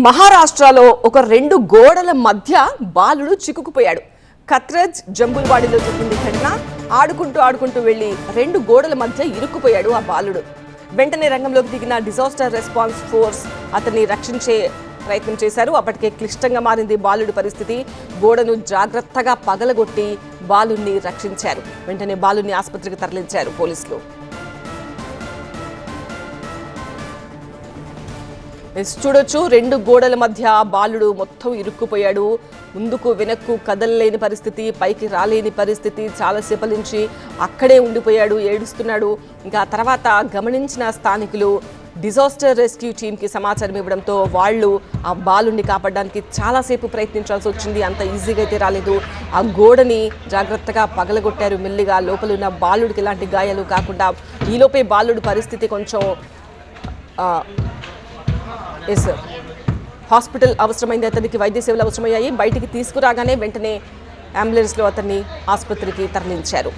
మహారాష్ట్రలో ఒక రెండు గోడల మధ్య బాలుడు చిక్కుకుపోయాడు. ఖత్రజ్ జంబుల్వాడిలో జరిగింది ఘటన. ఆడుకుంటూ వెళ్లి రెండు గోడల మధ్య ఇరుక్కుపోయాడు ఆ బాలుడు. వెంటనే రంగంలోకి దిగిన డిజాస్టర్ రెస్పాన్స్ ఫోర్స్ అతన్ని రక్షించే ప్రయత్నం చేశారు. అప్పటికే క్లిష్టంగా మారింది బాలుడి పరిస్థితి. గోడను జాగ్రత్తగా పగలగొట్టి బాలుడిని రక్షించారు. వెంటనే బాలుడిని ఆసుపత్రికి తరలించారు పోలీసులు. చూడొచ్చు, రెండు గోడల మధ్య బాలుడు మొత్తం ఇరుక్కుపోయాడు. ముందుకు వెనక్కు కదలలేని పరిస్థితి, పైకి రాలేని పరిస్థితి. చాలాసేపటి నుంచి అక్కడే ఉండిపోయాడు, ఏడుస్తున్నాడు. ఇంకా తర్వాత గమనించిన స్థానికులు డిజాస్టర్ రెస్క్యూ టీంకి సమాచారం ఇవ్వడంతో వాళ్ళు ఆ బాలుడిని కాపాడడానికి చాలాసేపు ప్రయత్నించాల్సి వచ్చింది. అంత ఈజీగా అయితే రాలేదు. ఆ గోడని జాగ్రత్తగా పగలగొట్టారు మెల్లిగా. లోపల ఉన్న బాలుడికి ఎలాంటి గాయాలు కాకుండా. ఈలోపే బాలుడి పరిస్థితి కొంచెం హాస్పిటల్ అవసరమైంది, అతనికి వైద్య సేవలు అవసరమయ్యాయి. బయటికి తీసుకురాగానే వెంటనే అంబులెన్స్లో అతన్ని ఆసుపత్రికి తరలించారు.